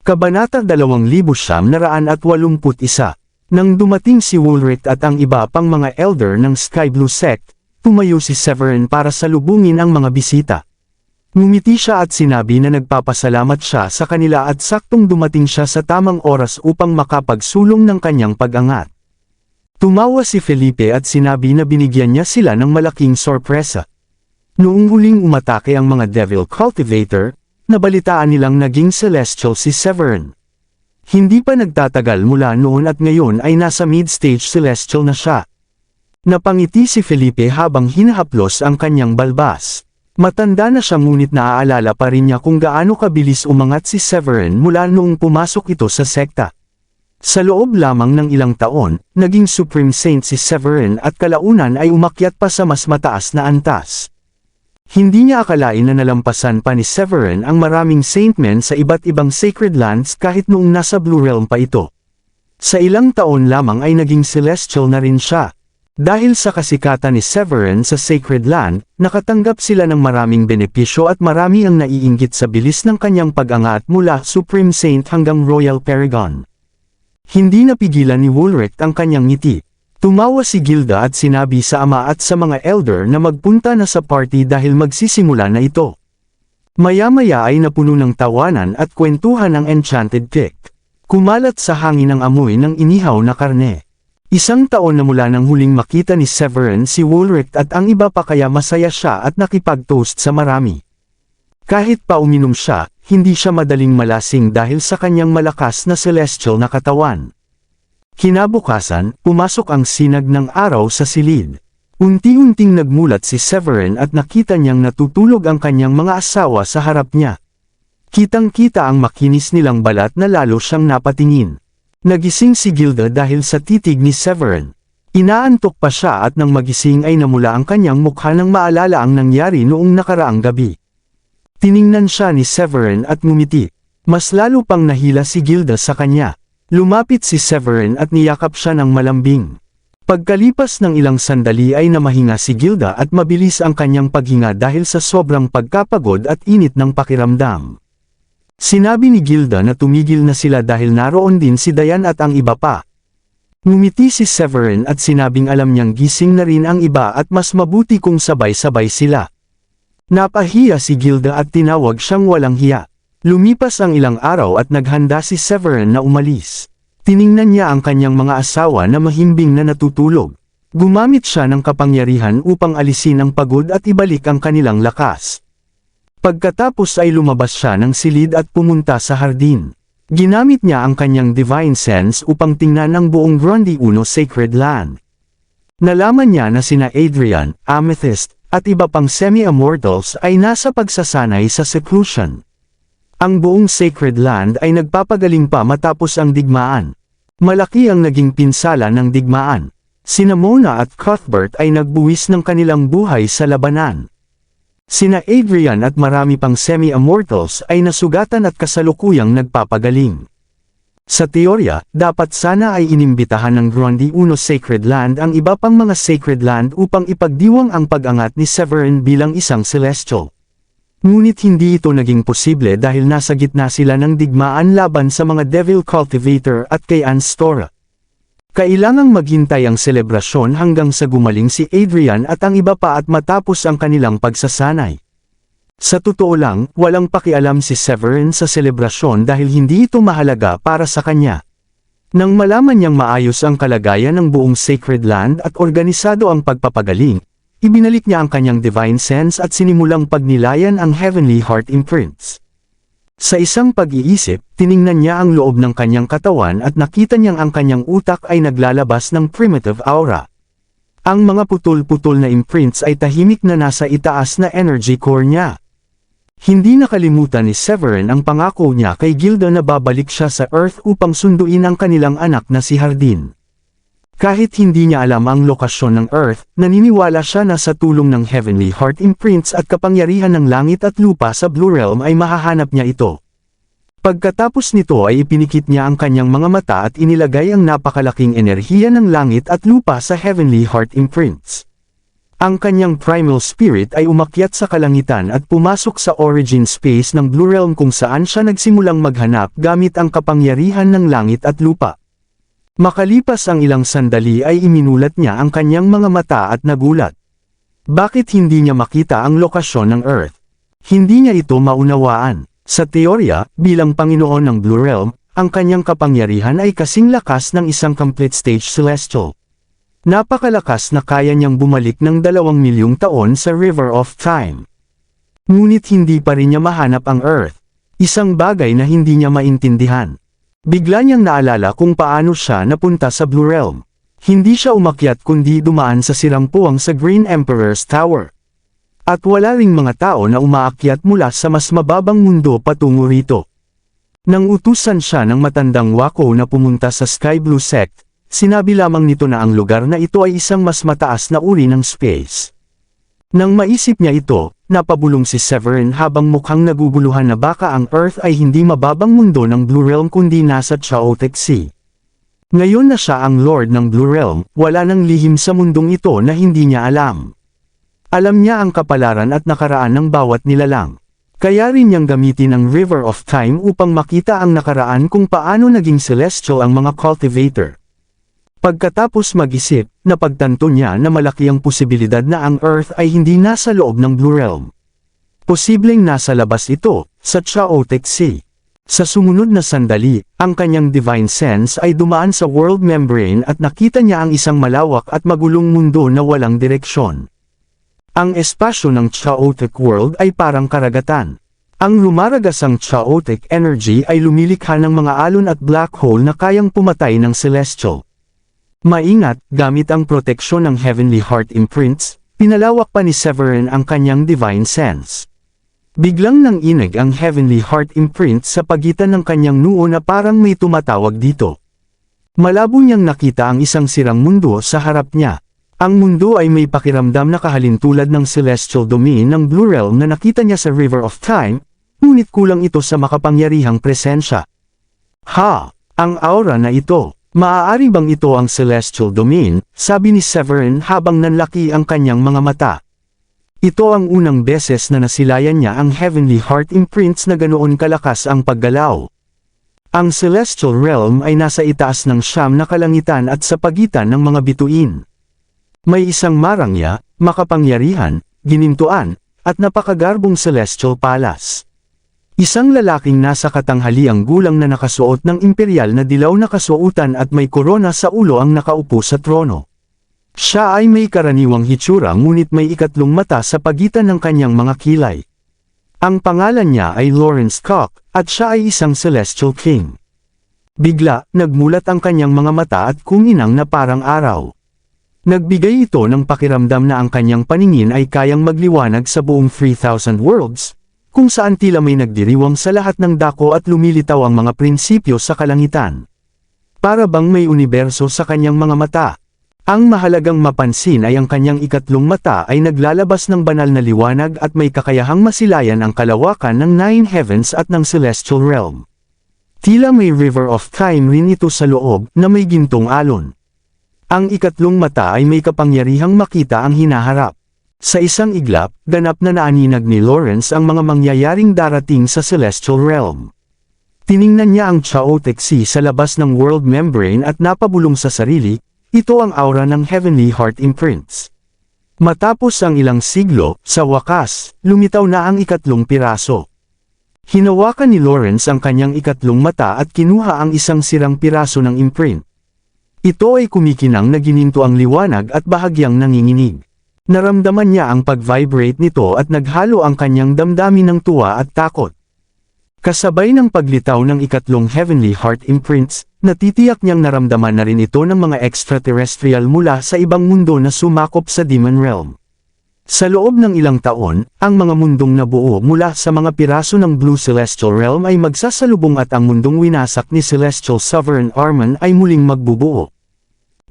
Kabanata 2981. Nang dumating si Wulrich at ang iba pang mga elder ng Sky Blue Sect, tumayo si Severin para salubungin ang mga bisita. Ngumiti siya at sinabi na nagpapasalamat siya sa kanila at saktong dumating siya sa tamang oras upang makapagsulong ng kanyang pag-angat. Tumawa si Felipe at sinabi na binigyan niya sila ng malaking sorpresa. Noong huling umatake ang mga Devil Cultivator, nabalitaan nilang naging celestial si Severin. Hindi pa nagtatagal mula noon at ngayon ay nasa mid-stage celestial na siya. Napangiti si Felipe habang hinahaplos ang kanyang balbas. Matanda na siya ngunit naaalala pa rin niya kung gaano kabilis umangat si Severin mula noong pumasok ito sa sekta. Sa loob lamang ng ilang taon, naging Supreme Saint si Severin at kalaunan ay umakyat pa sa mas mataas na antas. Hindi niya akalain na nalampasan pa ni Severin ang maraming saintmen sa iba't ibang sacred lands kahit noong nasa Blue Realm pa ito. Sa ilang taon lamang ay naging celestial na rin siya. Dahil sa kasikatan ni Severin sa sacred land, nakatanggap sila ng maraming benepisyo at marami ang naiinggit sa bilis ng kanyang pag-angat mula Supreme Saint hanggang Royal Paragon. Hindi napigilan ni Wulrich ang kanyang ngiti. Tumawa si Gilda at sinabi sa ama at sa mga elder na magpunta na sa party dahil magsisimula na ito. Maya-maya ay napuno ng tawanan at kwentuhan ang Enchanted Peak. Kumalat sa hangin ang amoy ng inihaw na karne. Isang taon na mula nang huling makita ni Severin si Wulrich at ang iba pa kaya masaya siya at nakipag-toast sa marami. Kahit pa uminom siya, hindi siya madaling malasing dahil sa kanyang malakas na celestial na katawan. Kinabukasan, pumasok ang sinag ng araw sa silid. Unti-unting nagmulat si Severin at nakita niyang natutulog ang kanyang mga asawa sa harap niya. Kitang-kita ang makinis nilang balat na lalo siyang napatingin. Nagising si Gilda dahil sa titig ni Severin. Inaantok pa siya at nang magising ay namula ang kanyang mukha nang maalala ang nangyari noong nakaraang gabi. Tiningnan siya ni Severin at ngumiti. Mas lalo pang nahila si Gilda sa kanya. Lumapit si Severin at niyakap siya ng malambing. Pagkalipas ng ilang sandali ay namahinga si Gilda at mabilis ang kanyang paghinga dahil sa sobrang pagkapagod at init ng pakiramdam. Sinabi ni Gilda na tumigil na sila dahil naroon din si Diane at ang iba pa. Ngumiti si Severin at sinabing alam niyang gising na rin ang iba at mas mabuti kung sabay-sabay sila. Napahiya si Gilda at tinawag siyang walang hiya. Lumipas ang ilang araw at naghanda si Severin na umalis. Tiningnan niya ang kanyang mga asawa na mahimbing na natutulog. Gumamit siya ng kapangyarihan upang alisin ang pagod at ibalik ang kanilang lakas. Pagkatapos ay lumabas siya ng silid at pumunta sa hardin. Ginamit niya ang kanyang divine sense upang tingnan ang buong Grundy Uno Sacred Land. Nalaman niya na sina Adrian, Amethyst, at iba pang semi-immortals ay nasa pagsasanay sa seclusion. Ang buong Sacred Land ay nagpapagaling pa matapos ang digmaan. Malaki ang naging pinsala ng digmaan. Sina Mona at Cuthbert ay nagbuwis ng kanilang buhay sa labanan. Sina Adrian at marami pang semi-immortals ay nasugatan at kasalukuyang nagpapagaling. Sa teorya, dapat sana ay inimbitahan ng Grundy Uno Sacred Land ang iba pang mga Sacred Land upang ipagdiwang ang pag-angat ni Severin bilang isang celestial. Ngunit hindi ito naging posible dahil nasa gitna sila ng digmaan laban sa mga Devil Cultivator at kay Anstora. Kailangang maghintay ang selebrasyon hanggang sa gumaling si Adrian at ang iba pa at matapos ang kanilang pagsasanay. Sa totoo lang, walang pakialam si Severin sa selebrasyon dahil hindi ito mahalaga para sa kanya. Nang malaman niyang maayos ang kalagayan ng buong Sacred Land at organisado ang pagpapagaling, ibinalik niya ang kanyang divine sense at sinimulang pagnilayan ang Heavenly Heart Imprints. Sa isang pag-iisip, tiningnan niya ang loob ng kanyang katawan at nakita niyang ang kanyang utak ay naglalabas ng primitive aura. Ang mga putol-putol na imprints ay tahimik na nasa itaas na energy core niya. Hindi nakalimutan ni Severin ang pangako niya kay Gilda na babalik siya sa Earth upang sunduin ang kanilang anak na si Hardin. Kahit hindi niya alam ang lokasyon ng Earth, naniniwala siya na sa tulong ng Heavenly Heart Imprints at kapangyarihan ng langit at lupa sa Blue Realm ay mahahanap niya ito. Pagkatapos nito ay ipinikit niya ang kanyang mga mata at inilagay ang napakalaking enerhiya ng langit at lupa sa Heavenly Heart Imprints. Ang kanyang primal spirit ay umakyat sa kalangitan at pumasok sa origin space ng Blue Realm kung saan siya nagsimulang maghanap gamit ang kapangyarihan ng langit at lupa. Makalipas ang ilang sandali ay iminulat niya ang kanyang mga mata at nagulat. Bakit hindi niya makita ang lokasyon ng Earth? Hindi niya ito maunawaan. Sa teorya, bilang Panginoon ng Blue Realm, ang kanyang kapangyarihan ay kasing lakas ng isang complete stage celestial. Napakalakas na kaya niyang bumalik ng 2,000,000 taon sa River of Time. Ngunit hindi pa rin niya mahanap ang Earth. Isang bagay na hindi niya maintindihan. Bigla niyang naalala kung paano siya napunta sa Blue Realm. Hindi siya umakyat kundi dumaan sa sirang puwang sa Green Emperor's Tower. At wala ring mga tao na umaakyat mula sa mas mababang mundo patungo rito. Nang utusan siya ng matandang wako na pumunta sa Sky Blue Sect, sinabi lamang nito na ang lugar na ito ay isang mas mataas na uri ng space. Nang maisip niya ito, napabulong si Severin habang mukhang naguguluhan na baka ang Earth ay hindi mababang mundo ng Blue Realm kundi nasa Chaotic Sea. Ngayon na siya ang Lord ng Blue Realm, wala nang lihim sa mundong ito na hindi niya alam. Alam niya ang kapalaran at nakaraan ng bawat nilalang. Kaya rin niyang gamitin ang River of Time upang makita ang nakaraan kung paano naging celestial ang mga cultivator. Pagkatapos mag-isip, napagtanto niya na malaki ang posibilidad na ang Earth ay hindi nasa loob ng Blue Realm. Posibleng nasa labas ito, sa Chaotic Sea. Sa sumunod na sandali, ang kanyang divine sense ay dumaan sa world membrane at nakita niya ang isang malawak at magulong mundo na walang direksyon. Ang espasyo ng Chaotic World ay parang karagatan. Ang lumaragasang chaotic energy ay lumilikha ng mga alon at black hole na kayang pumatay ng celestial. Maingat, gamit ang proteksyon ng Heavenly Heart Imprints, pinalawak pa ni Severin ang kanyang divine sense. Biglang nanginig ang Heavenly Heart Imprint sa pagitan ng kanyang noo na parang may tumatawag dito. Malabo niyang nakita ang isang sirang mundo sa harap niya. Ang mundo ay may pakiramdam na kahalintulad ng celestial domain ng Blue Realm na nakita niya sa River of Time, ngunit kulang ito sa makapangyarihang presensya. Ang aura na ito. Maaari bang ito ang celestial domain, sabi ni Severin habang nanlaki ang kanyang mga mata. Ito ang unang beses na nasilayan niya ang Heavenly Heart Imprints na ganoon kalakas ang paggalaw. Ang celestial realm ay nasa itaas ng siyam na kalangitan at sa pagitan ng mga bituin. May isang marangya, makapangyarihan, ginintuan, at napakagarbong celestial palace. Isang lalaking nasa katanghaliang gulang na nakasuot ng imperial na dilaw na kasuotan at may korona sa ulo ang nakaupo sa trono. Siya ay may karaniwang hitsura ngunit may ikatlong mata sa pagitan ng kanyang mga kilay. Ang pangalan niya ay Lawrence Koch, at siya ay isang celestial king. Bigla, nagmulat ang kanyang mga mata at kuminang na parang araw. Nagbigay ito ng pakiramdam na ang kanyang paningin ay kayang magliwanag sa buong 3,000 worlds, kung saan tila may nagdiriwang sa lahat ng dako at lumilitaw ang mga prinsipyo sa kalangitan. Para bang may universo sa kanyang mga mata. Ang mahalagang mapansin ay ang kanyang ikatlong mata ay naglalabas ng banal na liwanag at may kakayahang masilayan ang kalawakan ng 9 heavens at ng celestial realm. Tila may River of Time rin ito sa loob na may gintong alon. Ang ikatlong mata ay may kapangyarihang makita ang hinaharap. Sa isang iglap, ganap na naaninag ni Lawrence ang mga mangyayaring darating sa celestial realm. Tiningnan niya ang Chaotic Sea sa labas ng world membrane at napabulong sa sarili, ito ang aura ng Heavenly Heart Imprints. Matapos ang ilang siglo, sa wakas, lumitaw na ang ikatlong piraso. Hinawakan ni Lawrence ang kanyang ikatlong mata at kinuha ang isang sirang piraso ng imprint. Ito ay kumikinang na gininto ang liwanag at bahagyang nanginginig. Naramdaman niya ang pag-vibrate nito at naghalo ang kanyang damdamin ng tuwa at takot. Kasabay ng paglitaw ng ikatlong Heavenly Heart Imprints, natitiyak niyang naramdaman na rin ito ng mga extraterrestrial mula sa ibang mundo na sumakop sa Demon Realm. Sa loob ng ilang taon, ang mga mundong nabuo mula sa mga piraso ng Blue Celestial Realm ay magsasalubong at ang mundong winasak ni Celestial Sovereign Arman ay muling magbubuo.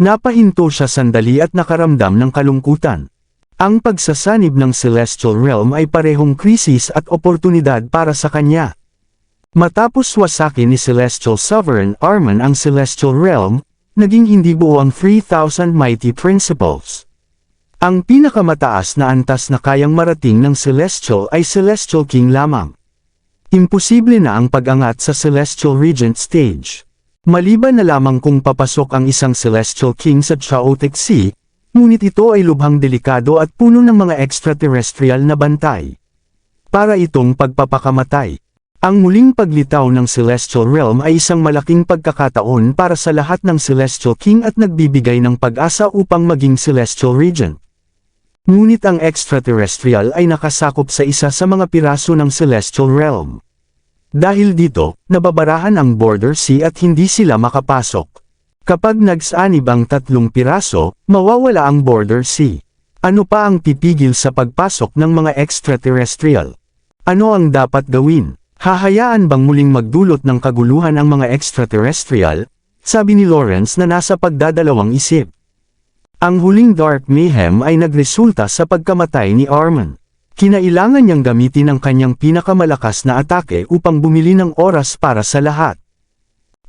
Napahinto siya sandali at nakaramdam ng kalungkutan. Ang pagsasanib ng Celestial Realm ay parehong krisis at oportunidad para sa kanya. Matapos wasakin ni Celestial Sovereign Arman ang Celestial Realm, naging hindi buo ang 3,000 mighty principles. Ang pinakamataas na antas na kayang marating ng Celestial ay Celestial King lamang. Imposible na ang pag-angat sa Celestial Regent Stage. Maliban na lamang kung papasok ang isang Celestial King sa Chaotic Sea, ngunit ito ay lubhang delikado at puno ng mga extraterrestrial na bantay. Para itong pagpapakamatay. Ang muling paglitaw ng Celestial Realm ay isang malaking pagkakataon para sa lahat ng Celestial King at nagbibigay ng pag-asa upang maging Celestial Regent. Ngunit ang extraterrestrial ay nakasakop sa isa sa mga piraso ng Celestial Realm. Dahil dito, nababarahan ang Border Sea at hindi sila makapasok. Kapag nagsanib ang 3 piraso, mawawala ang Border Sea. Ano pa ang pipigil sa pagpasok ng mga extraterrestrial? Ano ang dapat gawin? Hahayaan bang muling magdulot ng kaguluhan ang mga extraterrestrial? Sabi ni Lawrence na nasa pagdadalawang isip. Ang huling Dark Mayhem ay nagresulta sa pagkamatay ni Arman. Kinailangan niyang gamitin ang kanyang pinakamalakas na atake upang bumili ng oras para sa lahat.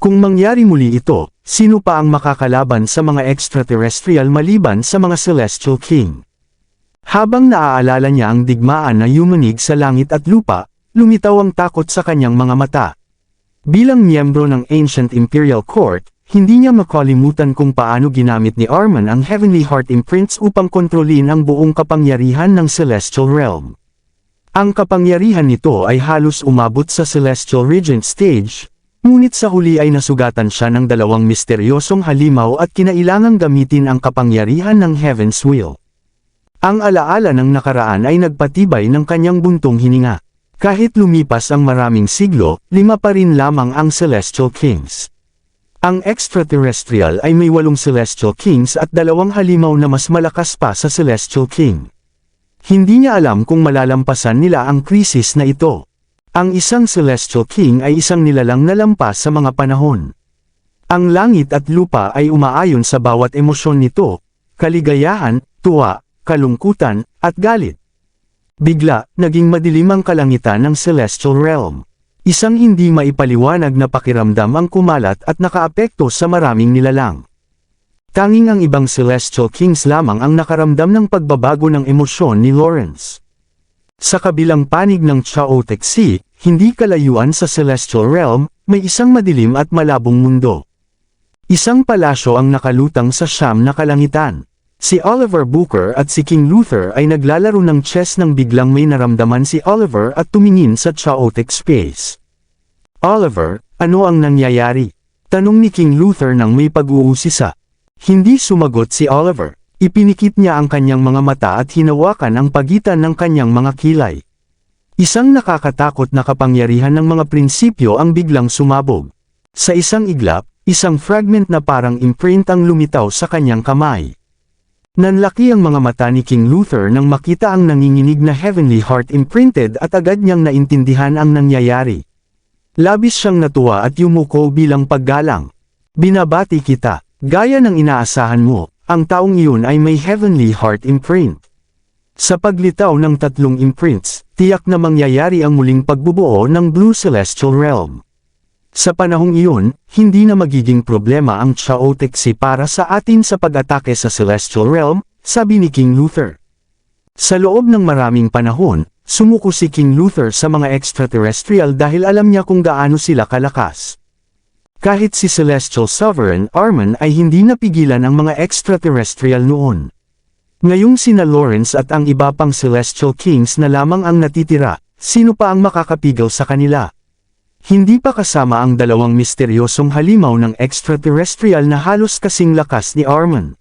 Kung mangyari muli ito, sino pa ang makakalaban sa mga extraterrestrial maliban sa mga Celestial King? Habang naaalala niya ang digmaan na yumanig sa langit at lupa, lumitaw ang takot sa kanyang mga mata. Bilang miyembro ng Ancient Imperial Court, hindi niya makalimutan kung paano ginamit ni Arman ang Heavenly Heart Imprints upang kontrolin ang buong kapangyarihan ng Celestial Realm. Ang kapangyarihan nito ay halos umabot sa Celestial Regent Stage, ngunit sa huli ay nasugatan siya ng 2 misteryosong halimaw at kinailangang gamitin ang kapangyarihan ng Heaven's Will. Ang alaala ng nakaraan ay nagpatibay ng kanyang buntong hininga. Kahit lumipas ang maraming siglo, 5 pa rin lamang ang Celestial Kings. Ang extraterrestrial ay may 8 Celestial Kings at 2 halimaw na mas malakas pa sa Celestial King. Hindi niya alam kung malalampasan nila ang krisis na ito. Ang isang Celestial King ay isang nilalang na lampas sa mga panahon. Ang langit at lupa ay umaayon sa bawat emosyon nito, kaligayahan, tuwa, kalungkutan, at galit. Bigla, naging madilim ang kalangitan ng Celestial Realm. Isang hindi maipaliwanag na pakiramdam ang kumalat at nakaapekto sa maraming nilalang. Tanging ang ibang Celestial Kings lamang ang nakaramdam ng pagbabago ng emosyon ni Lawrence. Sa kabilang panig ng Chaotic Sea, hindi kalayuan sa Celestial Realm, may isang madilim at malabong mundo. Isang palasyo ang nakalutang sa siyam na kalangitan. Si Oliver Booker at si King Luther ay naglalaro ng chess nang biglang may naramdaman si Oliver at tumingin sa chaotic space. Oliver, ano ang nangyayari? Tanong ni King Luther nang may pag-uusisa. Hindi sumagot si Oliver. Ipinikit niya ang kanyang mga mata at hinawakan ang pagitan ng kanyang mga kilay. Isang nakakatakot na kapangyarihan ng mga prinsipyo ang biglang sumabog. Sa isang iglap, isang fragment na parang imprint ang lumitaw sa kanyang kamay. Nanlaki ang mga mata ni King Luther nang makita ang nanginginig na Heavenly Heart imprinted at agad niyang naintindihan ang nangyayari. Labis siyang natuwa at yumuko bilang paggalang. Binabati kita, gaya ng inaasahan mo, ang taong iyon ay may Heavenly Heart imprint. Sa paglitaw ng 3 imprints, tiyak na mangyayari ang muling pagbubuo ng Blue Celestial Realm. Sa panahong iyon, hindi na magiging problema ang Chaotic Sea para sa atin sa pag-atake sa Celestial Realm, sabi ni King Luther. Sa loob ng maraming panahon, sumuko si King Luther sa mga extraterrestrial dahil alam niya kung gaano sila kalakas. Kahit si Celestial Sovereign Arman ay hindi napigilan ang mga extraterrestrial noon. Ngayong sina Lawrence at ang iba pang Celestial Kings na lamang ang natitira, sino pa ang makakapigil sa kanila? Hindi pa kasama ang 2 misteryosong halimaw ng extraterrestrial na halos kasing lakas ni Arman.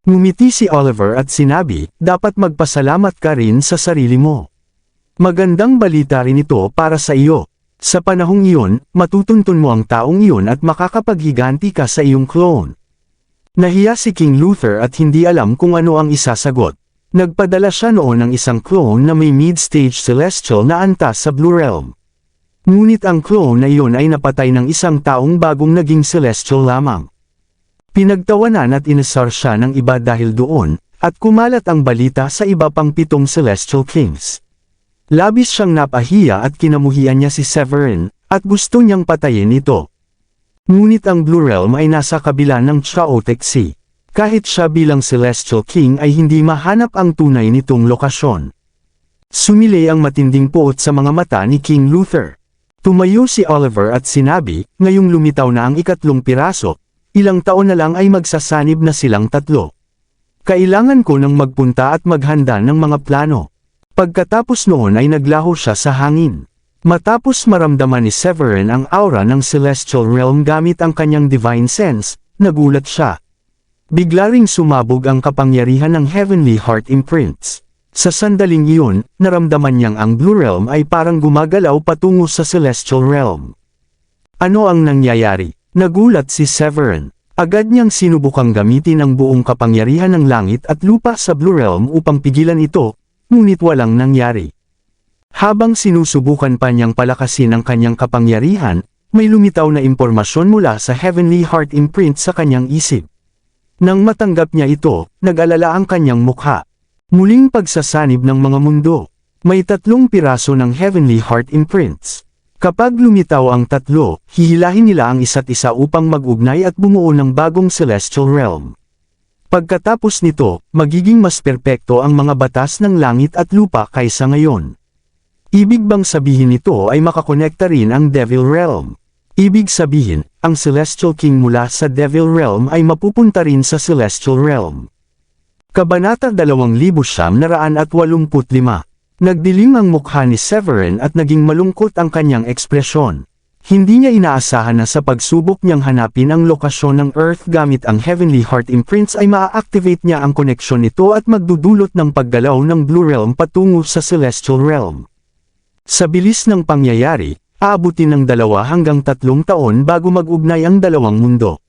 Ngumiti si Oliver at sinabi, dapat magpasalamat ka rin sa sarili mo. Magandang balita rin ito para sa iyo. Sa panahong iyon, matutuntun mo ang taong iyon at makakapaghiganti ka sa iyong clone. Nahiya si King Luther at hindi alam kung ano ang isasagot. Nagpadala siya noon ng isang clone na may mid-stage celestial na antas sa Blue Realm. Ngunit ang clone na iyon ay napatay ng isang taong bagong naging celestial lamang. Pinagtawanan at inasar siya ng iba dahil doon, at kumalat ang balita sa iba pang 7 Celestial Kings. Labis siyang napahiya at kinamuhian niya si Severin, at gusto niyang patayin ito. Ngunit ang Blue Realm ay nasa kabila ng Chaotic Sea. Kahit siya bilang Celestial King ay hindi mahanap ang tunay nitong lokasyon. Sumilay ang matinding puot sa mga mata ni King Luther. Tumayo si Oliver at sinabi, ngayong lumitaw na ang ikatlong piraso, ilang taon na lang ay magsasanib na silang tatlo. Kailangan ko nang magpunta at maghanda ng mga plano. Pagkatapos noon ay naglaho siya sa hangin. Matapos maramdaman ni Severin ang aura ng Celestial Realm gamit ang kanyang Divine Sense, nagulat siya. Bigla ring sumabog ang kapangyarihan ng Heavenly Heart Imprints. Sa sandaling iyon, naramdaman niyang ang Blue Realm ay parang gumagalaw patungo sa Celestial Realm. Ano ang nangyayari? Nagulat si Severin. Agad niyang sinubukang gamitin ang buong kapangyarihan ng langit at lupa sa Blue Realm upang pigilan ito, ngunit walang nangyari. Habang sinusubukan pa niyang palakasin ang kanyang kapangyarihan, may lumitaw na impormasyon mula sa Heavenly Heart Imprint sa kanyang isip. Nang matanggap niya ito, nag-alala ang kanyang mukha. Muling pagsasanib ng mga mundo. May 3 piraso ng Heavenly Heart Imprints. Kapag lumitaw ang 3, hihilahin nila ang isa't isa upang mag-ugnay at bumuo ng bagong Celestial Realm. Pagkatapos nito, magiging mas perpekto ang mga batas ng langit at lupa kaysa ngayon. Ibig bang sabihin nito ay makakonekta rin ang Devil Realm? Ibig sabihin, ang Celestial King mula sa Devil Realm ay mapupunta rin sa Celestial Realm. Kabanata 2985. Nagdilim ang mukha ni Severin at naging malungkot ang kanyang ekspresyon. Hindi niya inaasahan na sa pagsubok niyang hanapin ang lokasyon ng Earth gamit ang Heavenly Heart Imprints ay maa-activate niya ang koneksyon nito at magdudulot ng paggalaw ng Blue Realm patungo sa Celestial Realm. Sa bilis ng pangyayari, aabutin ng 2 hanggang 3 taon bago mag-ugnay ang dalawang mundo.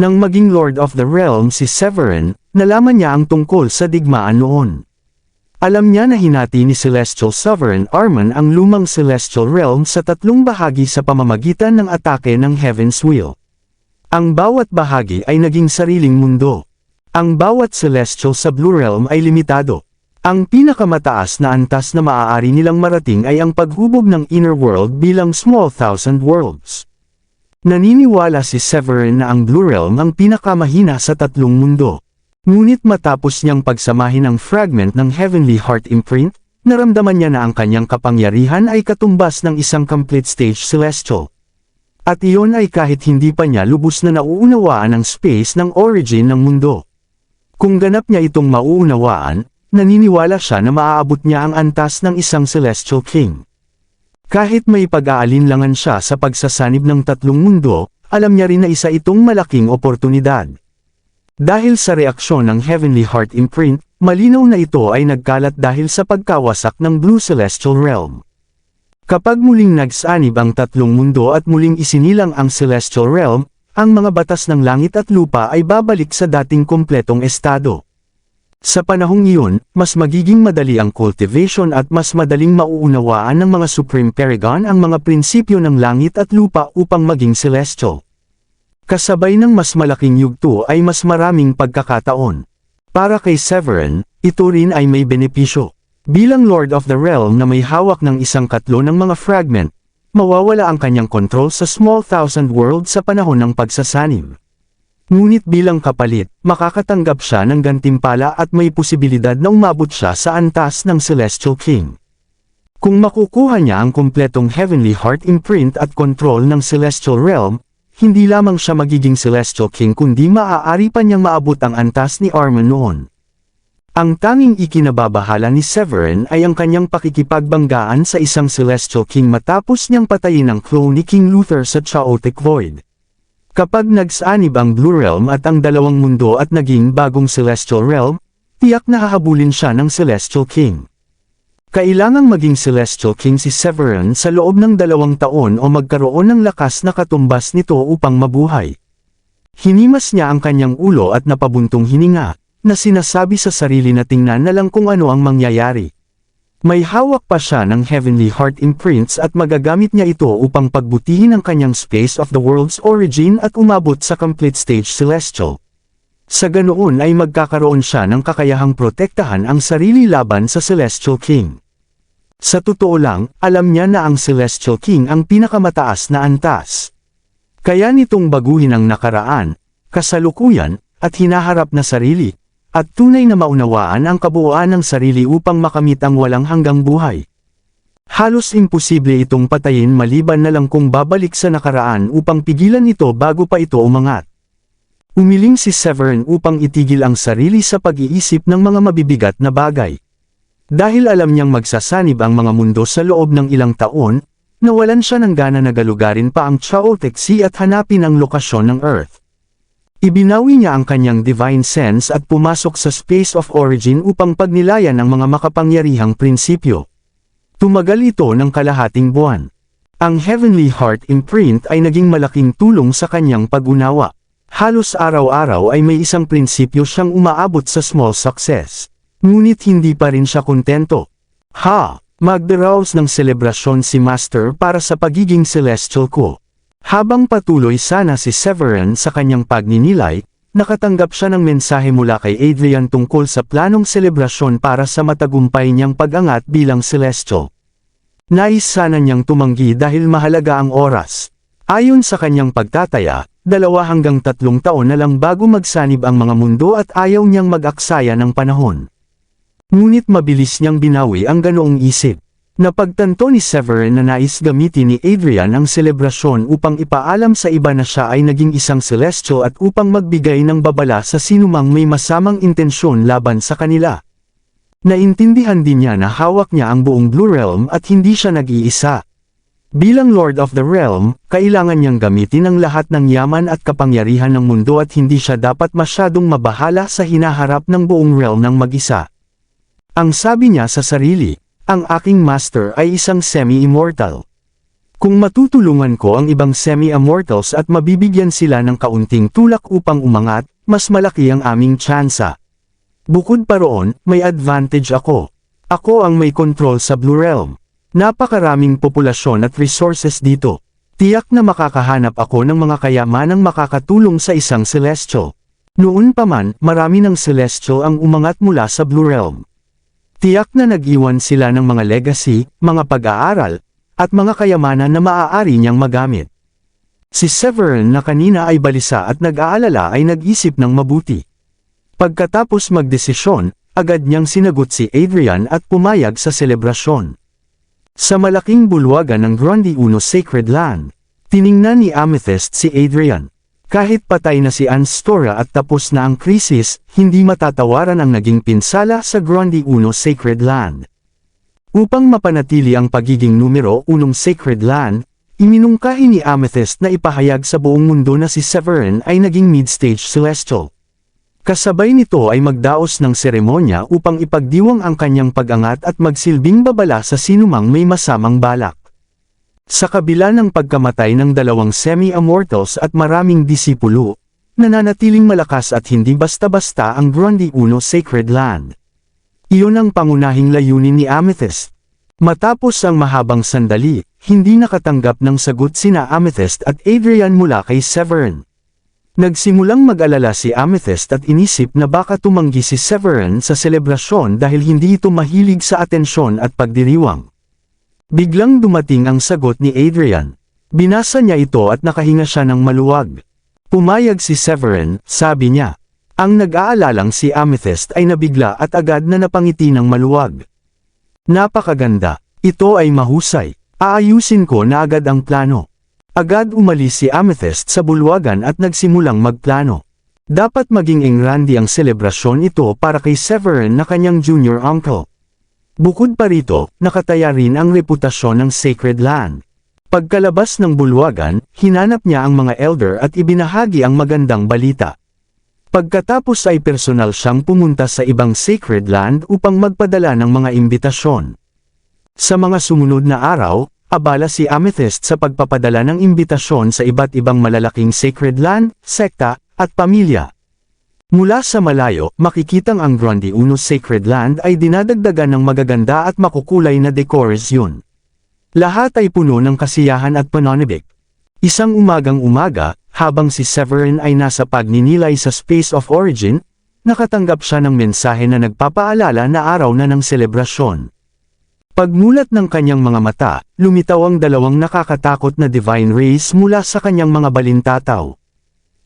Nang maging Lord of the Realm si Severin, nalaman niya ang tungkol sa digmaan noon. Alam niya na hinati ni Celestial Sovereign Arman ang lumang Celestial Realm sa 3 bahagi sa pamamagitan ng atake ng Heaven's Wheel. Ang bawat bahagi ay naging sariling mundo. Ang bawat Celestial sa Blue Realm ay limitado. Ang pinakamataas na antas na maaari nilang marating ay ang paghubog ng Inner World bilang Small Thousand Worlds. Naniniwala si Severin na ang Blue Realm ang pinakamahina sa 3 mundo. Ngunit matapos niyang pagsamahin ang fragment ng Heavenly Heart Imprint, naramdaman niya na ang kanyang kapangyarihan ay katumbas ng isang complete stage celestial. At iyon ay kahit hindi pa niya lubos na nauunawaan ang space ng origin ng mundo. Kung ganap niya itong mauunawaan, naniniwala siya na maaabot niya ang antas ng isang Celestial King. Kahit may pag-aalinlangan siya sa pagsasanib ng 3 mundo, alam niya rin na isa itong malaking oportunidad. Dahil sa reaksyon ng Heavenly Heart Imprint, malinaw na ito ay nagkalat dahil sa pagkawasak ng Blue Celestial Realm. Kapag muling nagsanib ang 3 mundo at muling isinilang ang Celestial Realm, ang mga batas ng langit at lupa ay babalik sa dating kumpletong estado. Sa panahong iyon, mas magiging madali ang cultivation at mas madaling mauunawaan ng mga Supreme Paragon ang mga prinsipyo ng langit at lupa upang maging celestial. Kasabay ng mas malaking yugto ay mas maraming pagkakataon. Para kay Severin, ito rin ay may benepisyo. Bilang Lord of the Realm na may hawak ng 1/4 ng mga fragment, mawawala ang kanyang control sa Small Thousand World sa panahon ng pagsasanib. Ngunit bilang kapalit, makakatanggap siya ng gantimpala at may posibilidad na umabot siya sa antas ng Celestial King. Kung makukuha niya ang kumpletong Heavenly Heart Imprint at control ng Celestial Realm, hindi lamang siya magiging Celestial King kundi maaari pa niyang maabot ang antas ni Arman noon. Ang tanging ikinababahala ni Severin ay ang kanyang pakikipagbanggaan sa isang Celestial King matapos niyang patayin ang clone ni King Luther sa Chaotic Void. Kapag nagsanib ang Blue Realm at ang dalawang mundo at naging bagong Celestial Realm, tiyak na hahabulin siya ng Celestial King. Kailangang maging Celestial King si Severin sa loob ng 2 taon o magkaroon ng lakas na katumbas nito upang mabuhay. Hinimas niya ang kanyang ulo at napabuntong hininga, na sinasabi sa sarili na tingnan na lang kung ano ang mangyayari. May hawak pa siya ng Heavenly Heart Imprints at magagamit niya ito upang pagbutihin ang kanyang space of the world's origin at umabot sa complete stage celestial. Sa ganoon ay magkakaroon siya ng kakayahang protektahan ang sarili laban sa Celestial King. Sa totoo lang, alam niya na ang Celestial King ang pinakamataas na antas. Kaya nitong baguhin ang nakaraan, kasalukuyan, at hinaharap na sarili, at tunay na maunawaan ang kabuuan ng sarili upang makamit ang walang hanggang buhay. Halos imposible itong patayin maliban na lang kung babalik sa nakaraan upang pigilan ito bago pa ito umangat. Umiling si Severin upang itigil ang sarili sa pag-iisip ng mga mabibigat na bagay. Dahil alam niyang magsasanib ang mga mundo sa loob ng ilang taon, nawalan siya ng gana na galugarin pa ang Chaotic Sea at hanapin ang lokasyon ng Earth. Ibinawi niya ang kanyang divine sense at pumasok sa Space of Origin upang pagnilayan ang mga makapangyarihang prinsipyo. Tumagal ito ng kalahating buwan. Ang Heavenly Heart Imprint ay naging malaking tulong sa kanyang pag-unawa. Halos araw-araw ay may isang prinsipyo siyang umaabot sa small success. Ngunit hindi pa rin siya kontento. Magdaraos ng selebrasyon si Master para sa pagiging celestial ko. Habang patuloy sana si Severin sa kanyang pagninilay, nakatanggap siya ng mensahe mula kay Adrian tungkol sa planong selebrasyon para sa matagumpay niyang pag-angat bilang celestial. Nais sana niyang tumanggi dahil mahalaga ang oras. Ayon sa kanyang pagtataya, 2 hanggang 3 taon na lang bago magsanib ang mga mundo at ayaw niyang mag-aksaya ng panahon. Ngunit mabilis niyang binawi ang ganoong isip. Napagtanto ni Severin na nais gamitin ni Adrian ang selebrasyon upang ipaalam sa iba na siya ay naging isang celestial at upang magbigay ng babala sa sinumang may masamang intensyon laban sa kanila. Naintindihan din niya na hawak niya ang buong Blue Realm at hindi siya nag-iisa. Bilang Lord of the Realm, kailangan niyang gamitin ang lahat ng yaman at kapangyarihan ng mundo at hindi siya dapat masyadong mabahala sa hinaharap ng buong realm ng mag-isa. Ang sabi niya sa sarili, ang aking master ay isang semi-immortal. Kung matutulungan ko ang ibang semi-immortals at mabibigyan sila ng kaunting tulak upang umangat, mas malaki ang aming tsansa. Bukod pa roon, may advantage ako. Ako ang may control sa Blue Realm. Napakaraming populasyon at resources dito. Tiyak na makakahanap ako ng mga kayamanang makakatulong sa isang celestial. Noon pa man, marami ng celestial ang umangat mula sa Blue Realm. Tiyak na nag-iwan sila ng mga legacy, mga pag-aaral, at mga kayamanan na maaari niyang magamit. Si Severin na kanina ay balisa at nag-aalala ay nag-isip ng mabuti. Pagkatapos magdesisyon, agad niyang sinagot si Adrian at pumayag sa selebrasyon. Sa malaking bulwagan ng Grundy Uno Sacred Land, tiningnan ni Amethyst si Adrian. Kahit patay na si Anstora at tapos na ang krisis, hindi matatawaran ang naging pinsala sa Grundy Uno Sacred Land. Upang mapanatili ang pagiging numero 1 Sacred Land, iminungkahi ni Amethyst na ipahayag sa buong mundo na si Severin ay naging mid-stage celestial. Kasabay nito ay magdaos ng seremonya upang ipagdiwang ang kanyang pag-angat at magsilbing babala sa sinumang may masamang balak. Sa kabila ng pagkamatay ng 2 semi-immortals at maraming disipulo, nananatiling malakas at hindi basta-basta ang Grundy Uno Sacred Land. Iyon ang pangunahing layunin ni Amethyst. Matapos ang mahabang sandali, hindi nakatanggap ng sagot sina Amethyst at Adrian mula kay Severin. Nagsimulang mag-alala si Amethyst at inisip na baka tumanggi si Severin sa selebrasyon dahil hindi ito mahilig sa atensyon at pagdiriwang. Biglang dumating ang sagot ni Adrian. Binasa niya ito at nakahinga siya ng maluwag. Pumayag si Severin, sabi niya. Ang nag-aalalang si Amethyst ay nabigla at agad na napangiti ng maluwag. Napakaganda. Ito ay mahusay. Aayusin ko na agad ang plano. Agad umalis si Amethyst sa bulwagan at nagsimulang magplano. Dapat maging engrandi ang selebrasyon ito para kay Severin na kanyang junior uncle. Bukod pa rito, nakataya rin ang reputasyon ng Sacred Land. Pagkalabas ng bulwagan, hinanap niya ang mga elder at ibinahagi ang magandang balita. Pagkatapos ay personal siyang pumunta sa ibang Sacred Land upang magpadala ng mga imbitasyon. Sa mga sumunod na araw, abala si Amethyst sa pagpapadala ng imbitasyon sa iba't ibang malalaking Sacred Land, sekta, at pamilya. Mula sa malayo, makikitang ang Grundy Uno Sacred Land ay dinadagdagan ng magaganda at makukulay na dekorasyon. Lahat ay puno ng kasiyahan at pananabik. Isang umagang-umaga, habang si Severin ay nasa pagninilay sa Space of Origin, nakatanggap siya ng mensahe na nagpapaalala na araw na ng selebrasyon. Pagmulat ng kanyang mga mata, lumitaw ang 2 nakakatakot na divine rays mula sa kanyang mga balintataw.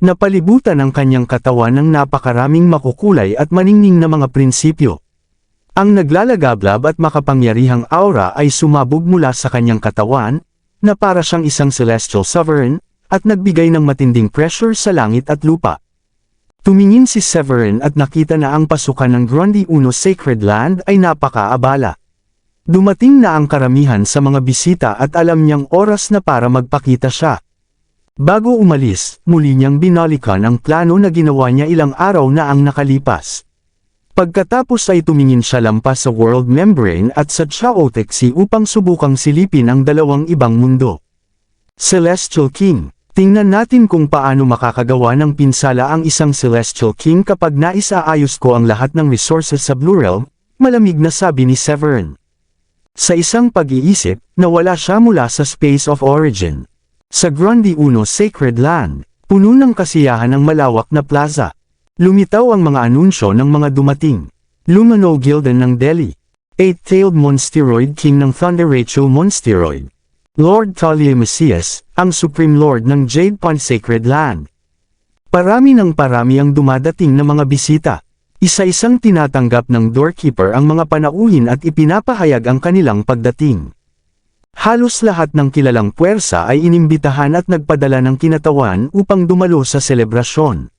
Napalibutan ang kanyang katawan ng napakaraming makukulay at maningning na mga prinsipyo. Ang naglalagablab at makapangyarihang aura ay sumabog mula sa kanyang katawan, na para siyang isang celestial sovereign, at nagbigay ng matinding pressure sa langit at lupa. Tumingin si Severin at nakita na ang pasukan ng Grundy Uno Sacred Land ay napakaabala. Dumating na ang karamihan sa mga bisita at alam niyang oras na para magpakita siya. Bago umalis, muli niyang binalikan ang plano na ginawa niya ilang araw na ang nakalipas. Pagkatapos ay tumingin siya lampas sa world membrane at sa Chaotexy upang subukang silipin ang dalawang ibang mundo. Celestial King. Tingnan natin kung paano makakagawa ng pinsala ang isang Celestial King kapag naisaayos ko ang lahat ng resources sa Blue Realm, malamig na sabi ni Severin. Sa isang pag-iisip, nawala siya mula sa Space of Origin. Sa Grundy Uno Sacred Land, puno ng kasiyahan ng malawak na plaza. Lumitaw ang mga anunsyo ng mga dumating. Lumano Gildan ng Delhi. Eight-tailed Monsteroid King ng Thunder Rachel Monsteroid. Lord Talia Messias, ang Supreme Lord ng Jade Pond Sacred Land. Parami ng parami ang dumadating na mga bisita. Isa-isang tinatanggap ng doorkeeper ang mga panauhin at ipinapahayag ang kanilang pagdating. Halos lahat ng kilalang puwersa ay inimbitahan at nagpadala ng kinatawan upang dumalo sa selebrasyon.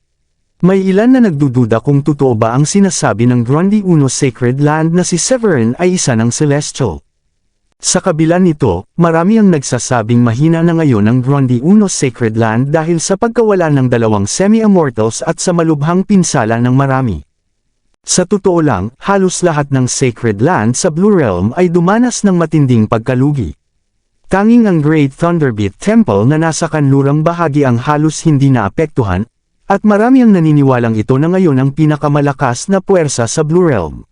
May ilan na nagdududa kung totoo ba ang sinasabi ng Grundy Uno Sacred Land na si Severin ay isa ng Celestial. Sa kabila nito, marami ang nagsasabing mahina na ngayon ang Grundy Uno Sacred Land dahil sa pagkawala ng dalawang semi-immortals at sa malubhang pinsala ng marami. Sa totoo lang, halos lahat ng Sacred Land sa Blue Realm ay dumanas ng matinding pagkalugi. Tanging ang Great Thunderbeat Temple na nasa kanlurang bahagi ang halos hindi naapektuhan, at marami ang naniniwalang ito na ngayon ang pinakamalakas na puwersa sa Blue Realm.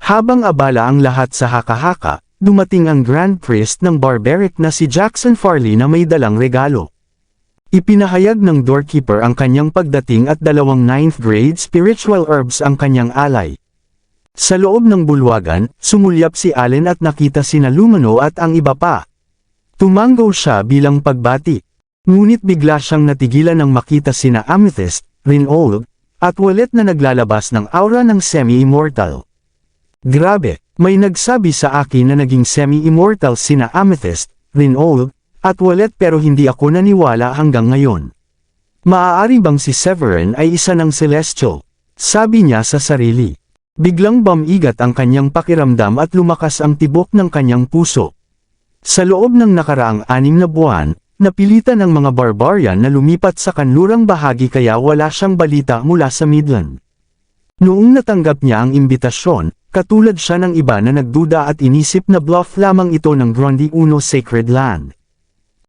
Habang abala ang lahat sa haka-haka, dumating ang Grand Priest ng Barbaric na si Jackson Farley na may dalang regalo. Ipinahayag ng doorkeeper ang kanyang pagdating at dalawang 9th grade spiritual herbs ang kanyang alay. Sa loob ng bulwagan, sumulyap si Allen at nakita sina Lumano at ang iba pa. Tumanggaw siya bilang pagbati. Ngunit bigla siyang natigilan nang makita sina Amethyst, Rinold, at Wallet na naglalabas ng aura ng semi-immortal. Grabe, may nagsabi sa akin na naging semi-immortal sina Amethyst, Rinold, at Wallet pero hindi ako naniwala hanggang ngayon. Maaari bang si Severin ay isa ng Celestial? Sabi niya sa sarili. Biglang bumigat ang kanyang pakiramdam at lumakas ang tibok ng kanyang puso. Sa loob ng nakaraang 6 na buwan, napilitan ng mga barbarian na lumipat sa kanlurang bahagi kaya wala siyang balita mula sa Midland. Noong natanggap niya ang imbitasyon, katulad siya ng iba na nagduda at inisip na bluff lamang ito ng Grundy Uno Sacred Land.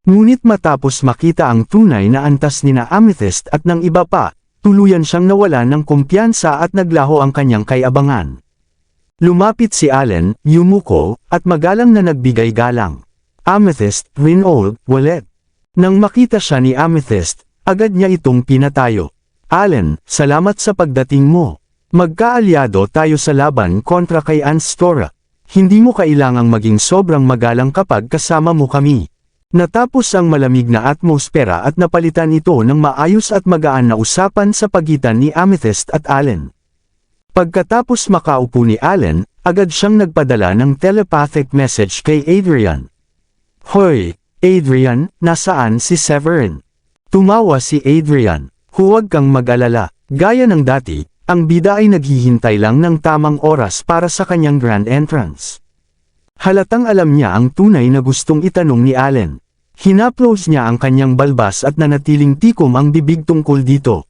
Ngunit matapos makita ang tunay na antas nina Amethyst at ng iba pa, tuluyan siyang nawalan ng kumpiyansa at naglaho ang kanyang kayabangan. Lumapit si Allen, yumuko, at magalang na nagbigay galang. Amethyst, Rinold, Wallet. Nang makita siya ni Amethyst, agad niya itong pinatayo. Allen, salamat sa pagdating mo. Magkaalyado tayo sa laban kontra kay Anstora. Hindi mo kailangang maging sobrang magalang kapag kasama mo kami. Natapos ang malamig na atmosfera at napalitan ito ng maayos at magaan na usapan sa pagitan ni Amethyst at Allen. Pagkatapos makaupo ni Allen, agad siyang nagpadala ng telepathic message kay Adrian. Hoy, Adrian, nasaan si Severin? Tumawa si Adrian. Huwag kang mag-alala. Gaya ng dati, ang bida ay naghihintay lang ng tamang oras para sa kanyang grand entrance. Halatang alam niya ang tunay na gustong itanong ni Allen. Hinaplos niya ang kanyang balbas at nanatiling tikom ang bibig tungkol dito.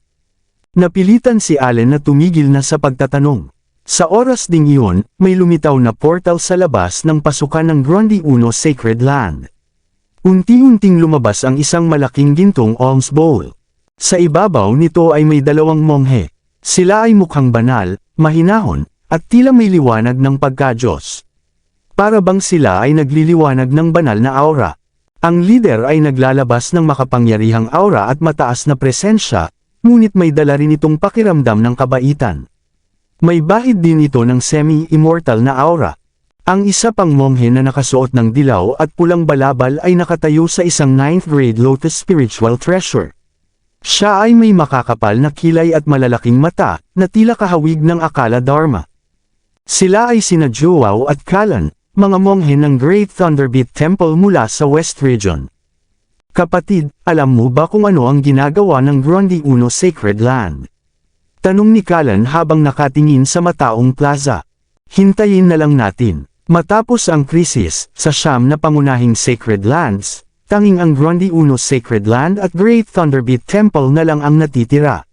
Napilitan si Allen na tumigil na sa pagtatanong. Sa oras ding iyon, may lumitaw na portal sa labas ng pasukan ng Grundy Uno Sacred Land. Unti-unting lumabas ang isang malaking gintong alms bowl. Sa ibabaw nito ay may dalawang monghe. Sila ay mukhang banal, mahinahon, at tila may liwanag ng pagka-Diyos. Para bang sila ay nagliliwanag ng banal na aura. Ang leader ay naglalabas ng makapangyarihang aura at mataas na presensya, ngunit may dala rin itong pakiramdam ng kabaitan. May bahid din ito ng semi-immortal na aura. Ang isa pang monghe na nakasuot ng dilaw at pulang balabal ay nakatayo sa isang 9th grade lotus spiritual treasure. Siya ay may makakapal na kilay at malalaking mata, na tila kahawig ng akala Dharma. Sila ay sina Joao at Kalan, mga monghe ng Great Thunderbeat Temple mula sa West Region. Kapatid, alam mo ba kung ano ang ginagawa ng Grondy Uno Sacred Land? Tanong ni Kalan habang nakatingin sa mataong plaza. Hintayin na lang natin. Matapos ang krisis, sa siyam na pangunahing Sacred Lands, tanging ang Grondy Uno Sacred Land at Great Thunderbeat Temple na lang ang natitira.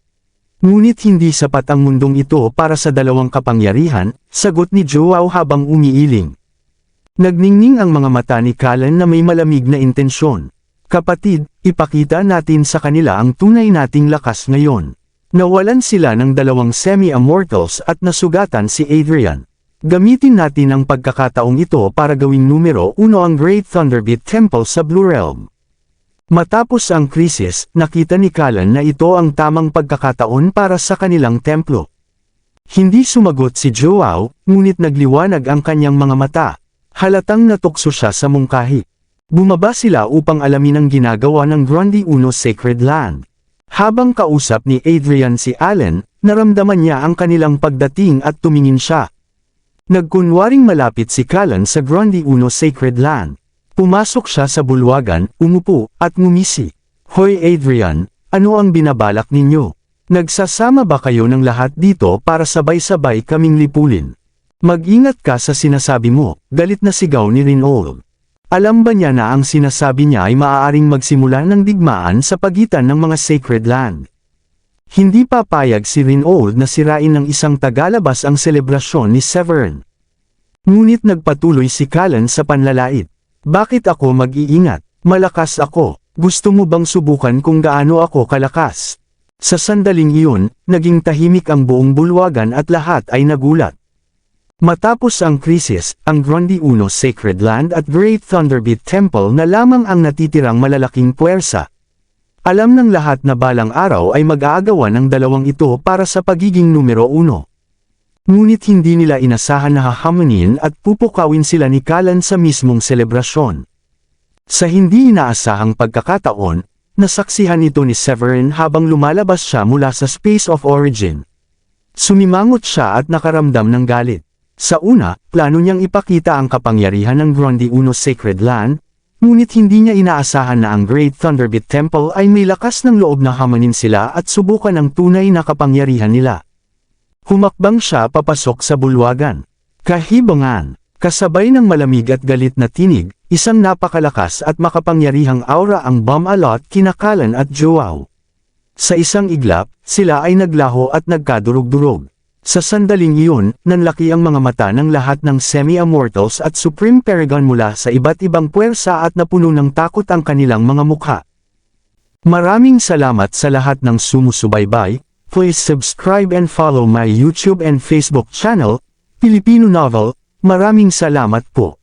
Ngunit hindi sapat ang mundong ito para sa dalawang kapangyarihan, sagot ni Joao habang umiiling. Nagningning ang mga mata ni Kalan na may malamig na intensyon. Kapatid, ipakita natin sa kanila ang tunay nating lakas ngayon. Nawalan sila ng dalawang semi-immortals at nasugatan si Adrian. Gamitin natin ang pagkakataong ito para gawing numero 1 ang Great Thunderbeat Temple sa Blue Realm. Matapos ang krisis, nakita ni Kalan na ito ang tamang pagkakataon para sa kanilang templo. Hindi sumagot si Joao, ngunit nagliwanag ang kanyang mga mata. Halatang natukso siya sa mungkahi. Bumaba sila upang alamin ang ginagawa ng Grondy Uno Sacred Land. Habang kausap ni Adrian si Allen, naramdaman niya ang kanilang pagdating at tumingin siya. Nagkunwaring malapit si Kalan sa Grondy Uno Sacred Land. Pumasok siya sa bulwagan, umupo, at ngumisi. Hoy Adrian, ano ang binabalak ninyo? Nagsasama ba kayo ng lahat dito para sabay-sabay kaming lipulin? Mag-ingat ka sa sinasabi mo, galit na sigaw ni Rinold. Alam ba niya na ang sinasabi niya ay maaaring magsimula ng digmaan sa pagitan ng mga Sacred Land? Hindi papayag si Rinold na sirain ng isang tagalabas ang selebrasyon ni Severin. Ngunit nagpatuloy si Kalan sa panlalait. Bakit ako mag-iingat? Malakas ako. Gusto mo bang subukan kung gaano ako kalakas? Sa sandaling iyon, naging tahimik ang buong bulwagan at lahat ay nagulat. Matapos ang krisis, ang Grondy Uno Sacred Land at Great Thunderbeat Temple na lamang ang natitirang malalaking puwersa. Alam ng lahat na balang araw ay mag-aagawan ng dalawang ito para sa pagiging numero 1. Ngunit hindi nila inasahan na hahamunin at pupukawin sila ni Kalan sa mismong selebrasyon. Sa hindi inaasahang pagkakataon, nasaksihan ito ni Severin habang lumalabas siya mula sa Space of Origin. Sumimangot siya at nakaramdam ng galit. Sa una, plano niyang ipakita ang kapangyarihan ng Grondy Uno Sacred Land, ngunit hindi niya inaasahan na ang Great Thunderbeat Temple ay may lakas ng loob na hamunin sila at subukan ang tunay na kapangyarihan nila. Humakbang siya papasok sa bulwagan. Kahibangan, kasabay ng malamig at galit na tinig, isang napakalakas at makapangyarihang aura ang bumalot kina Kalan at Joao. Sa isang iglap, sila ay naglaho at nagkadurog-durog. Sa sandaling iyon, nanlaki ang mga mata ng lahat ng semi-immortals at Supreme Paragon mula sa iba't ibang puwersa at napuno ng takot ang kanilang mga mukha. Maraming salamat sa lahat ng sumusubaybay. Please subscribe and follow my YouTube and Facebook channel, Filipino Novel. Maraming salamat po.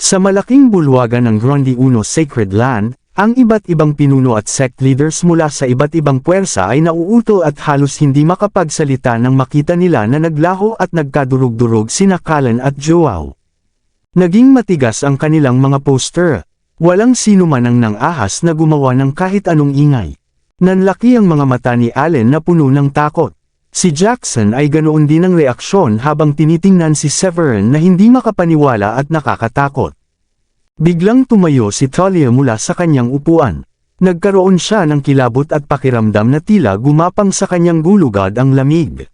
Sa malaking bulwagan ng Grondy Uno Sacred Land, ang iba't ibang pinuno at sect leaders mula sa iba't ibang puwersa ay nauutol at halos hindi makapagsalita nang makita nila na naglaho at nagkadurog-durog sina Kalan at Joao. Naging matigas ang kanilang mga poster. Walang sino man ang nang-ahas na gumawa ng kahit anong ingay. Nanlaki ang mga mata ni Allen na puno ng takot. Si Jackson ay ganoon din ang reaksyon habang tinitingnan si Severin na hindi makapaniwala at nakakatakot. Biglang tumayo si Talia mula sa kanyang upuan. Nagkaroon siya ng kilabot at pakiramdam na tila gumapang sa kanyang gulugad ang lamig.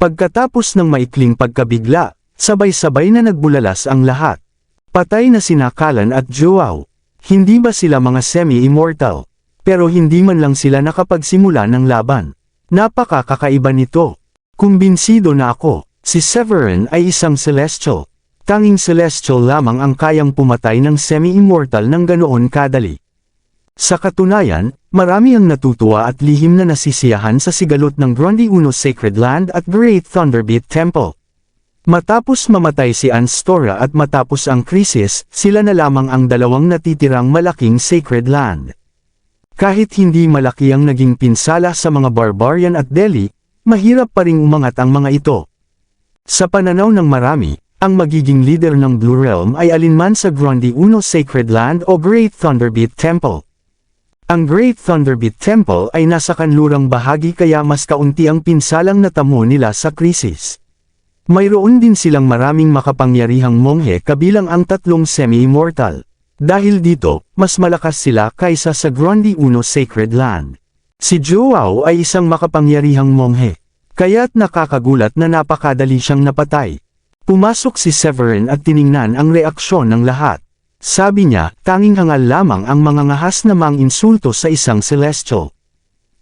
Pagkatapos ng maikling pagkabigla, sabay-sabay na nagbulalas ang lahat. Patay na sina Kalan at Joao. Hindi ba sila mga semi-immortal? Pero hindi man lang sila nakapagsimula ng laban. Napakakakaiba nito. Kumbinsido na ako, si Severin ay isang celestial. Tanging celestial lamang ang kayang pumatay ng semi-immortal ng ganoon kadali. Sa katunayan, marami ang natutuwa at lihim na nasisiyahan sa sigalot ng Grondy Uno Sacred Land at Great Thunderbeat Temple. Matapos mamatay si Anstora at matapos ang krisis, sila na lamang ang dalawang natitirang malaking Sacred Land. Kahit hindi malaki ang naging pinsala sa mga barbarian at Delhi, mahirap pa ring umangat ang mga ito. Sa pananaw ng marami, ang magiging leader ng Blue Realm ay alinman sa Grondy Uno Sacred Land o Great Thunderbeat Temple. Ang Great Thunderbeat Temple ay nasa kanlurang bahagi kaya mas kaunti ang pinsalang natamo nila sa krisis. Mayroon din silang maraming makapangyarihang monghe kabilang ang 3 semi-immortal. Dahil dito, mas malakas sila kaysa sa Gronde 1 Sacred Land. Si Joao ay isang makapangyarihang monghe. Kaya't nakakagulat na napakadali siyang napatay. Pumasok si Severin at tiningnan ang reaksyon ng lahat. Sabi niya, tanging hangal lamang ang mga ngahas na mang-insulto sa isang celestial.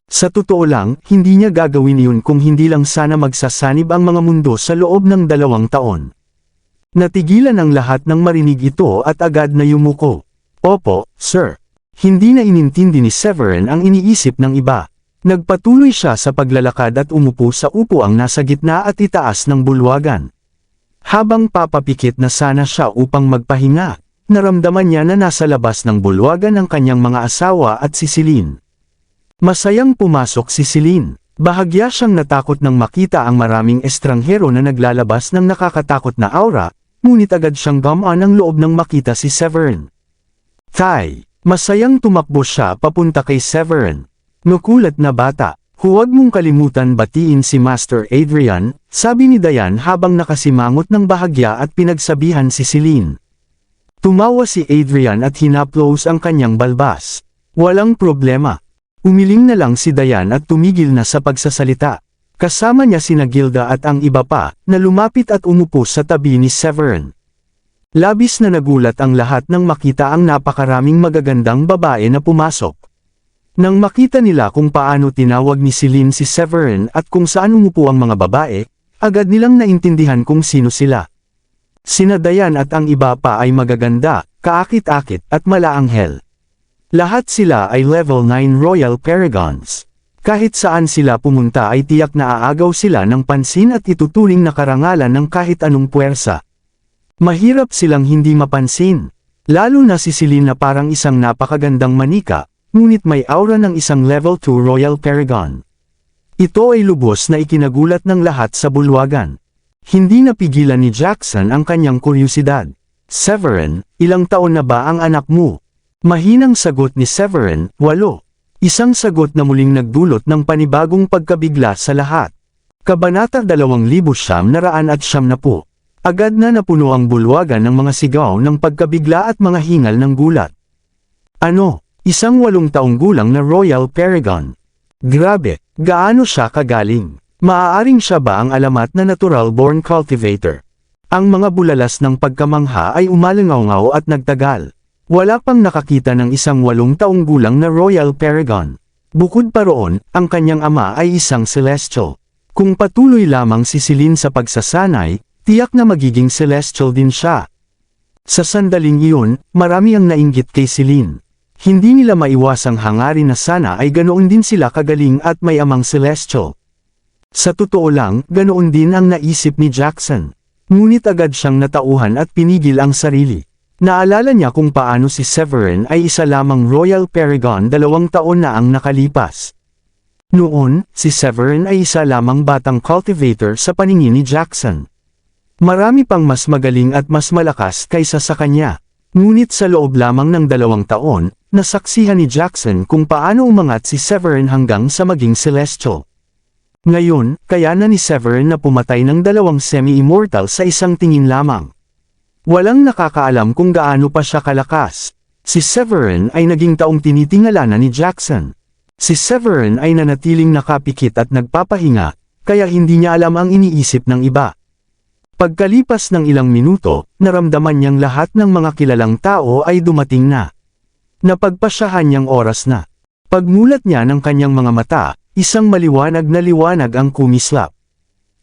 Sa totoo lang, hindi niya gagawin iyon kung hindi lang sana magsasanib ang mga mundo sa loob ng 2 taon. Natigilan ang lahat nang marinig ito at agad na yumuko. Opo, sir. Hindi na inintindi ni Severin ang iniisip ng iba. Nagpatuloy siya sa paglalakad at umupo sa upuang nasa gitna at itaas ng bulwagan. Habang papapikit na sana siya upang magpahinga, naramdaman niya na nasa labas ng bulwagan ang kanyang mga asawa at si Celine. Masayang pumasok si Celine. Bahagya siyang natakot nang makita ang maraming estranghero na naglalabas ng nakakatakot na aura, ngunit agad siyang gamaan ang loob nang makita si Severin. Tay! Masayang tumakbo siya papunta kay Severin. Nukulat na bata, huwag mong kalimutan batiin si Master Adrian, sabi ni Dayan habang nakasimangot ng bahagya at pinagsabihan si Celine. Tumawa si Adrian at hinaplos ang kanyang balbas. Walang problema. Umiling na lang si Dayan at tumigil na sa pagsasalita. Kasama niya sina Gilda at ang iba pa, na lumapit at umupo sa tabi ni Severin. Labis na nagulat ang lahat nang makita ang napakaraming magagandang babae na pumasok. Nang makita nila kung paano tinawag ni Celine si Severin at kung saan umupo ang mga babae, agad nilang naintindihan kung sino sila. Sina Dayan at ang iba pa ay magaganda, kaakit-akit at malaanghel. Lahat sila ay level 9 Royal Paragons. Kahit saan sila pumunta ay tiyak na aagaw sila ng pansin at ituturing na karangalan ng kahit anong puwersa. Mahirap silang hindi mapansin. Lalo na si Celine na parang isang napakagandang manika, ngunit may aura ng isang level 2 Royal Paragon. Ito ay lubos na ikinagulat ng lahat sa bulwagan. Hindi napigilan ni Jackson ang kanyang kuryosidad. Severin, ilang taon na ba ang anak mo? Mahinang sagot ni Severin, 8. Isang sagot na muling nagdulot ng panibagong pagkabigla sa lahat. Kabanata 2,990. Agad na napuno ang bulwagan ng mga sigaw ng pagkabigla at mga hingal ng gulat. Ano? Isang 8 taong gulang na Royal Paragon. Grabe, gaano siya kagaling? Maaaring siya ba ang alamat na natural-born cultivator? Ang mga bulalas ng pagkamangha ay umalangaw at nagtagal. Wala pang nakakita ng isang 8 taong gulang na Royal Paragon. Bukod pa roon, ang kanyang ama ay isang celestial. Kung patuloy lamang si Celine sa pagsasanay, tiyak na magiging celestial din siya. Sa sandaling iyon, marami ang nainggit kay Celine. Hindi nila maiwasang hangarin na sana ay ganoon din sila kagaling at may amang celestial. Sa totoo lang, ganoon din ang naisip ni Jackson. Ngunit agad siyang natauhan at pinigil ang sarili. Naalala niya kung paano si Severin ay isa lamang Royal Paragon 2 taon na ang nakalipas. Noon, si Severin ay isa lamang batang cultivator sa paningin ni Jackson. Marami pang mas magaling at mas malakas kaysa sa kanya. Ngunit sa loob lamang ng 2 taon, nasaksihan ni Jackson kung paano umangat si Severin hanggang sa maging celestial. Ngayon, kaya na ni Severin na pumatay ng 2 semi-immortal sa isang tingin lamang. Walang nakakaalam kung gaano pa siya kalakas. Si Severin ay naging taong tinitingala na ni Jackson. Si Severin ay nanatiling nakapikit at nagpapahinga, kaya hindi niya alam ang iniisip ng iba. Pagkalipas ng ilang minuto, naramdaman niyang lahat ng mga kilalang tao ay dumating na. Napagpasyahan niyang oras na. Pagmulat niya ng kanyang mga mata, isang maliwanag na liwanag ang kumislap.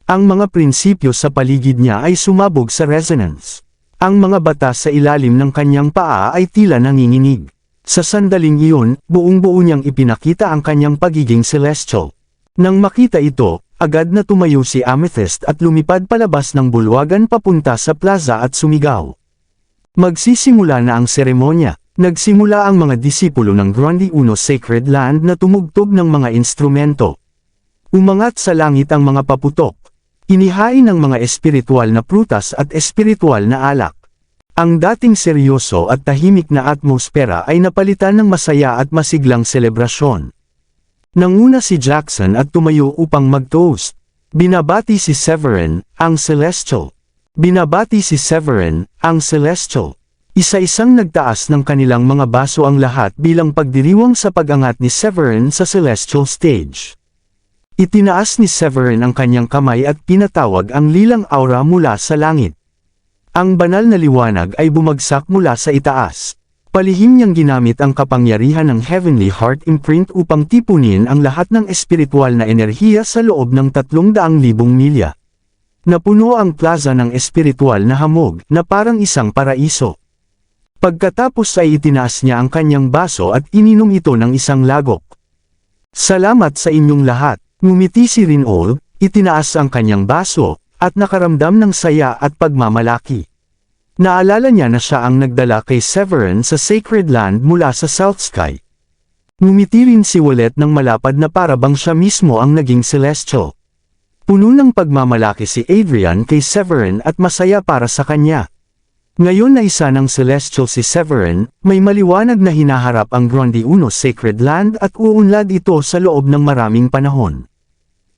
Ang mga prinsipyo sa paligid niya ay sumabog sa resonance. Ang mga batas sa ilalim ng kanyang paa ay tila nanginginig. Sa sandaling iyon, buong-buo niyang ipinakita ang kanyang pagiging celestial. Nang makita ito, agad na tumayo si Amethyst at lumipad palabas ng bulwagan papunta sa plaza at sumigaw. Magsisimula na ang seremonya. Nagsimula ang mga disipulo ng Gronde 1 Sacred Land na tumugtog ng mga instrumento. Umangat sa langit ang mga paputok. Inihain ng mga espiritual na prutas at espiritual na alak. Ang dating seryoso at tahimik na atmosfera ay napalitan ng masaya at masiglang selebrasyon. Nanguna si Jackson at tumayo upang mag-toast. Binabati si Severin, ang Celestial. Binabati si Severin, ang Celestial. Isa-isang nagtaas ng kanilang mga baso ang lahat bilang pagdiriwang sa pag-angat ni Severin sa Celestial Stage. Itinaas ni Severin ang kanyang kamay at pinatawag ang lilang aura mula sa langit. Ang banal na liwanag ay bumagsak mula sa itaas. Palihim niyang ginamit ang kapangyarihan ng Heavenly Heart Imprint upang tipunin ang lahat ng espiritual na enerhiya sa loob ng 300,000 milya. Napuno ang plaza ng espiritual na hamog na parang isang paraiso. Pagkatapos ay itinaas niya ang kanyang baso at ininom ito ng isang lagok. Salamat sa inyong lahat, ngumiti si Rinol, itinaas ang kanyang baso, at nakaramdam ng saya at pagmamalaki. Naalala niya na siya ang nagdala kay Severin sa Sacred Land mula sa South Sky. Ngumiti rin si Wallet ng malapad na parabang siya mismo ang naging Celestial. Puno ng pagmamalaki si Adrian kay Severin at masaya para sa kanya. Ngayon na isa ng Celestial si Severin, may maliwanag na hinaharap ang Grundy Uno Sacred Land at uunlad ito sa loob ng maraming panahon.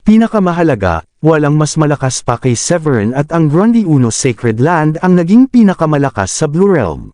Pinakamahalaga, walang mas malakas pa kay Severin at ang Grundy Uno Sacred Land ang naging pinakamalakas sa Blue Realm.